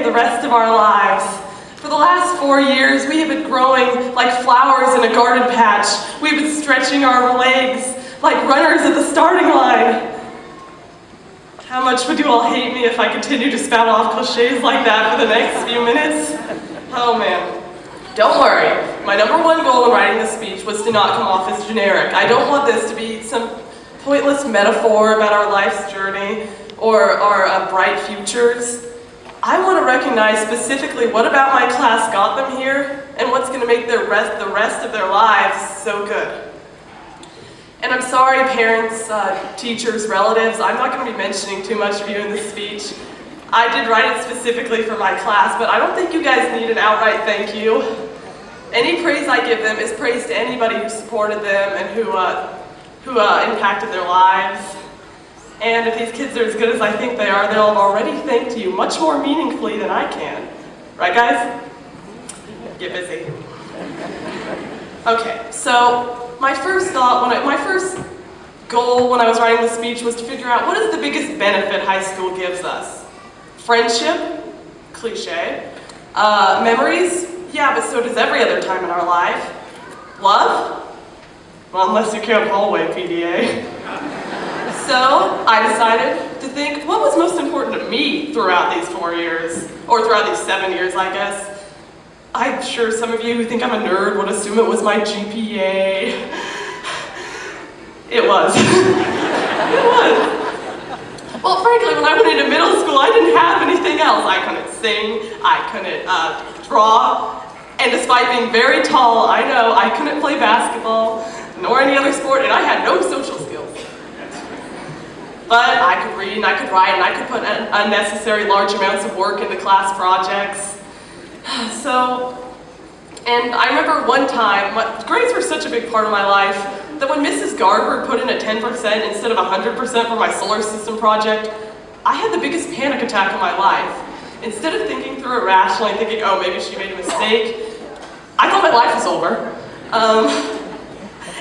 the rest of our lives. For the last 4 years, we have been growing like flowers in a garden patch. We've been stretching our legs like runners at the starting line. How much would you all hate me if I continue to spout off cliches like that for the next few minutes? Oh man. Don't worry. My number one goal in writing this speech was to not come off as generic. I don't want this to be some pointless metaphor about our life's journey or our bright futures. I want to recognize specifically what about my class got them here and what's going to make the rest of their lives so good. And I'm sorry, parents, teachers, relatives, I'm not going to be mentioning too much of you in this speech. I did write it specifically for my class, but I don't think you guys need an outright thank you. Any praise I give them is praise to anybody who supported them and who impacted their lives. And if these kids are as good as I think they are, they'll have already thanked you much more meaningfully than I can. Right, guys? Get busy. Okay, so my first goal when I was writing the speech was to figure out what is the biggest benefit high school gives us. Friendship, cliche. Memories, yeah, but so does every other time in our life. Love? Well, unless you count hallway PDA. So I decided to think, what was most important to me throughout these 4 years, or throughout these 7 years, I guess. I'm sure some of you who think I'm a nerd would assume it was my GPA. It was. It was. Well, frankly, when I went into middle school, I didn't have anything else. I couldn't sing, I couldn't draw, and despite being very tall, I know I couldn't play basketball, nor any other sport, and I had no social skills. But I could read, and I could write, and I could put unnecessary large amounts of work into class projects. And I remember one time, grades were such a big part of my life, that when Mrs. Garber put in a 10% instead of 100% for my solar system project, I had the biggest panic attack of my life. Instead of thinking through it rationally and thinking, oh, maybe she made a mistake, I thought my life was over.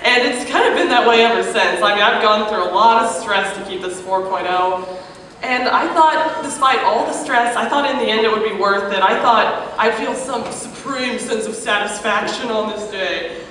And it's kind of been that way ever since. I mean, I've gone through a lot of stress to keep this 4.0. And I thought, despite all the stress, I thought in the end it would be worth it. I thought I'd feel some supreme sense of satisfaction on this day.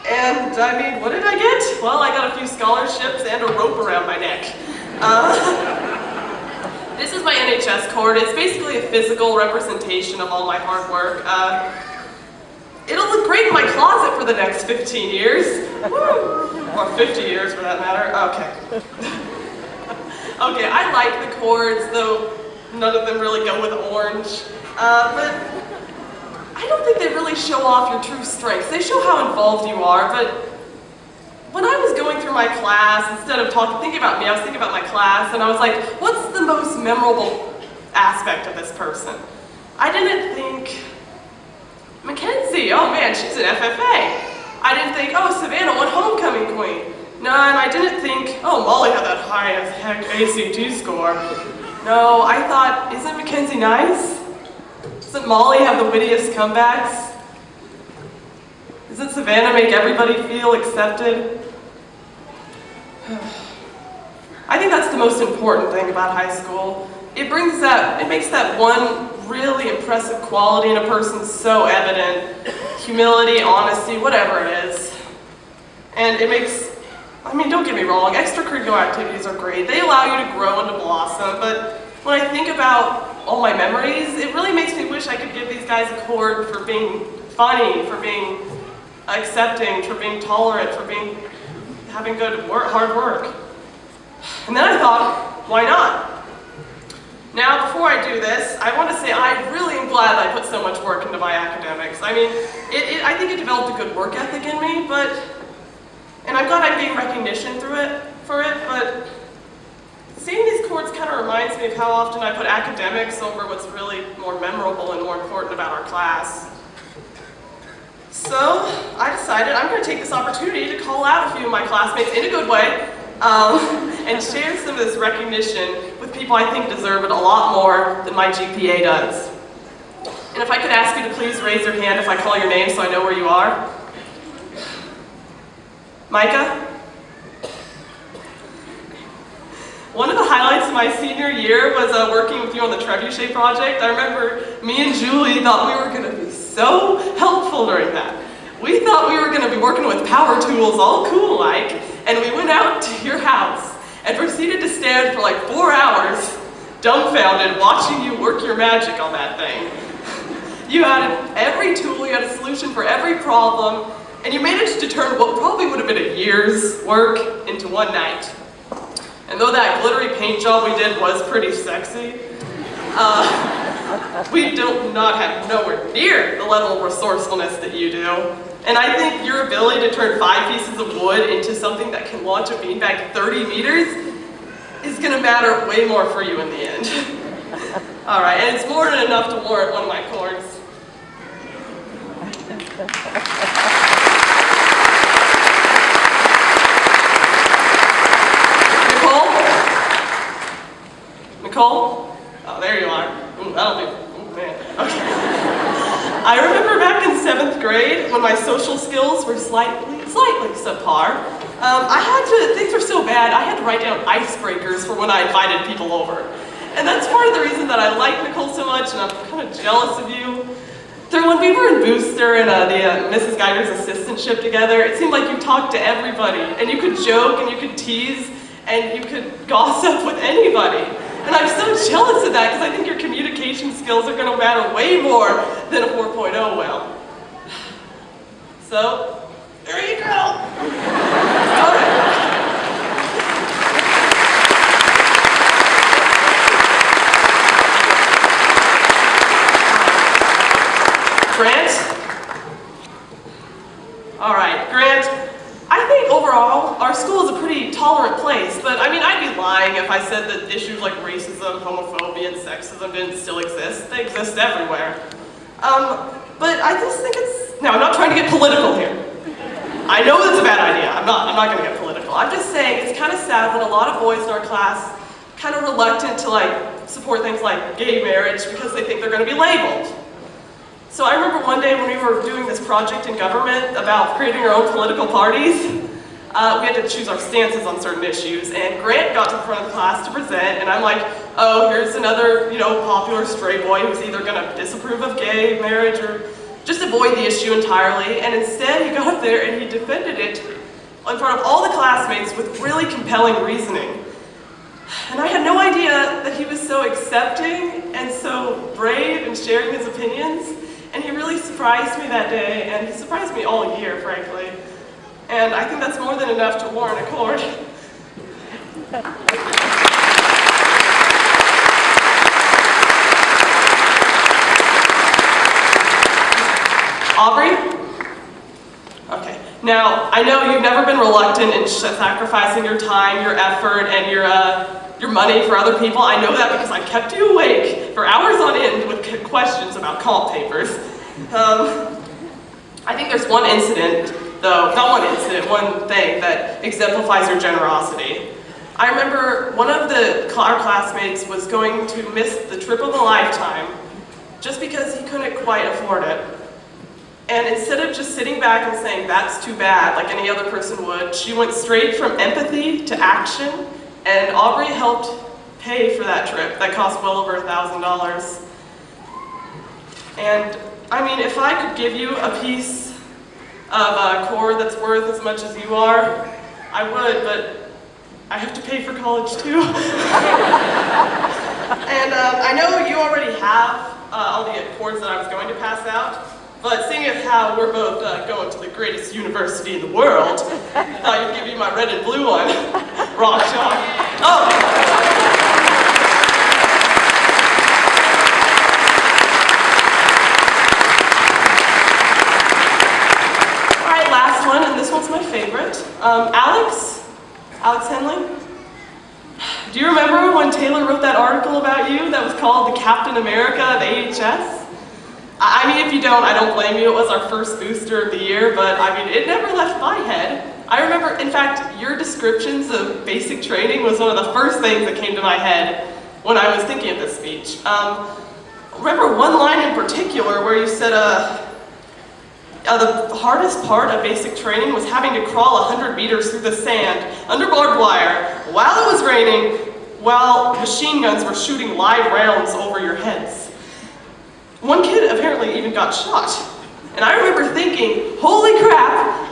And I mean, what did I get? Well, I got a few scholarships and a rope around my neck. This is my NHS cord. It's basically a physical representation of all my hard work. It'll look great in my closet for the next 15 years. Woo! Or 50 years for that matter. Okay. Okay, I like the cords, though none of them really go with orange. But I don't think they really show off your true strengths. They show how involved you are, but when I was going through my class, instead of thinking about me, I was thinking about my class, and I was like, what's the most memorable aspect of this person? I didn't think, Mackenzie, oh man, she's an FFA. I didn't think, oh, Savannah, what homecoming queen? No, and I didn't think, oh, Molly had that high as heck ACT score. No, I thought, isn't Mackenzie nice? Doesn't Molly have the wittiest comebacks? Doesn't Savannah make everybody feel accepted? I think that's the most important thing about high school. It makes that one really impressive quality in a person so evident. Humility, honesty, whatever it is. And it makes, I mean, don't get me wrong, extracurricular activities are great. They allow you to grow and to blossom, but when I think about all my memories, it really makes me wish I could give these guys a cord for being funny, for being accepting, for being tolerant, for having good work, hard work. And then I thought, why not? Now, before I do this, I want to say I really am glad I put so much work into my academics. I mean, I think it developed a good work ethic in me, and I'm glad I'm getting recognition for it, but seeing these cords kind of reminds me of how often I put academics over what's really more memorable and more important about our class. So, I decided I'm going to take this opportunity to call out a few of my classmates in a good way, and share some of this recognition with people I think deserve it a lot more than my GPA does. And if I could ask you to please raise your hand if I call your name so I know where you are. Micah? One of the highlights of my senior year was working with you on the trebuchet project. I remember me and Julie thought we were going to be so helpful during that. We thought we were going to be working with power tools all cool-like, and we went out to your house and proceeded to stand for like 4 hours, dumbfounded, watching you work your magic on that thing. You had every tool, you had a solution for every problem, and you managed to turn what probably would have been a year's work into one night. And though that glittery paint job we did was pretty sexy, we do not have nowhere near the level of resourcefulness that you do. And I think your ability to turn 5 pieces of wood into something that can launch a beanbag 30 meters is going to matter way more for you in the end. All right, and it's more than enough to warrant one of my chords. Nicole? Oh, there you are. Ooh, that'll do. Ooh, man. Okay. I remember back in 7th grade when my social skills were slightly subpar. Things were so bad, I had to write down icebreakers for when I invited people over. And that's part of the reason that I like Nicole so much, and I'm kind of jealous of you. When we were in Booster and the Mrs. Geiger's assistantship together, it seemed like you talked to everybody, and you could joke, and you could tease, and you could gossip with anybody. And I'm so jealous of that, because I think your communication skills are going to matter way more than a 4.0 will. So, there you go. All right. Grant? All right, Grant, I think overall our school is a pretty tolerant place, but I mean, I'd be lying if I said that issues like racism, homophobia, and sexism didn't still exist. They exist everywhere. But I just think now I'm not trying to get political here. I know that's a bad idea. I'm not going to get political. I'm just saying it's kind of sad when a lot of boys in our class kind of reluctant to support things like gay marriage because they think they're going to be labeled. So I remember one day when we were doing this project in government about creating our own political parties, we had to choose our stances on certain issues, and Grant got to the front of the class to present, and I'm like, oh, here's another, popular stray boy who's either going to disapprove of gay marriage or just avoid the issue entirely, and instead he got up there and he defended it in front of all the classmates with really compelling reasoning. And I had no idea that he was so accepting and so brave in sharing his opinions. And he really surprised me that day, and he surprised me all year, frankly. And I think that's more than enough to warrant a chord. Aubrey? Okay. Now, I know you've never been reluctant in sacrificing your time, your effort, and your money for other people. I know that because I kept you awake for hours on end with questions about comp papers. I think there's one incident, though, not one incident, one thing that exemplifies your generosity. I remember one of our classmates was going to miss the trip of a lifetime just because he couldn't quite afford it. And instead of just sitting back and saying, that's too bad, like any other person would, she went straight from empathy to action. And Aubrey helped pay for that trip. That cost well over $1,000. And I mean, if I could give you a piece of a cord that's worth as much as you are, I would, but I have to pay for college too. And I know you already have all the cords that I was going to pass out, but seeing as how we're both going to the greatest university in the world, I thought I'd give you my red and blue one. Rock shot. Oh! All right, last one, and this one's my favorite. Alex Henley. Do you remember when Taylor wrote that article about you that was called The Captain America of AHS? I mean, if you don't, I don't blame you. It was our first booster of the year, but I mean, it never left my head. I remember, in fact, your descriptions of basic training was one of the first things that came to my head when I was thinking of this speech. Remember one line in particular where you said, the hardest part of basic training was having to crawl 100 meters through the sand, under barbed wire, while it was raining, while machine guns were shooting live rounds over your heads. One kid apparently even got shot. And I remember thinking, holy crap,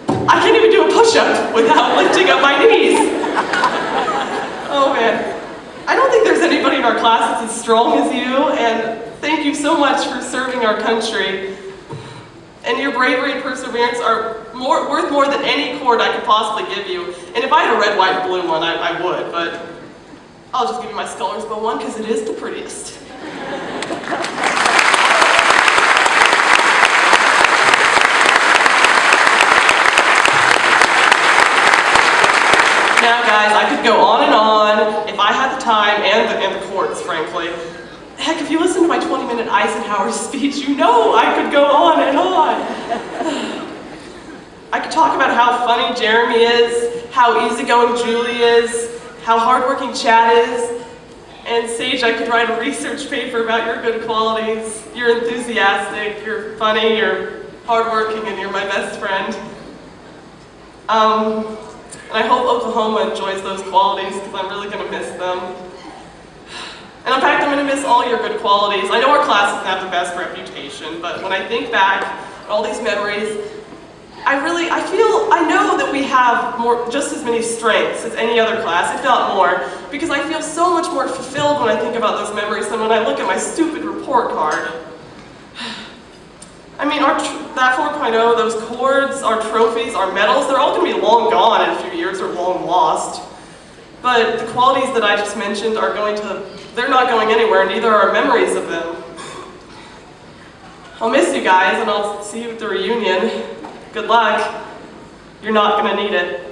I can't even do a push-up without lifting up my knees. Oh man. I don't think there's anybody in our class that's as strong as you, and thank you so much for serving our country. And your bravery and perseverance are worth more than any cord I could possibly give you. And if I had a red, white, and blue one, I would, but I'll just give you my Scholars Bowl one because it is the prettiest. Now guys, I could go on and on if I had the time and the cords, frankly. Heck, if you listen to my 20-minute Eisenhower speech, you know I could go on and on. I could talk about how funny Jeremy is, how easygoing Julie is, how hardworking Chad is, and Sage, I could write a research paper about your good qualities. You're enthusiastic, you're funny, you're hardworking, and you're my best friend. And I hope Oklahoma enjoys those qualities because I'm really going to miss them. And in fact, I'm going to miss all your good qualities. I know our class doesn't have the best reputation, but when I think back on all these memories, I know that we have just as many strengths as any other class, if not more, because I feel so much more fulfilled when I think about those memories than when I look at my stupid report card. I mean, that 4.0, those cords, our trophies, our medals, they're all going to be long gone in a few years or long lost. But the qualities that I just mentioned they're not going anywhere, neither are memories of them. I'll miss you guys, and I'll see you at the reunion. Good luck. You're not going to need it.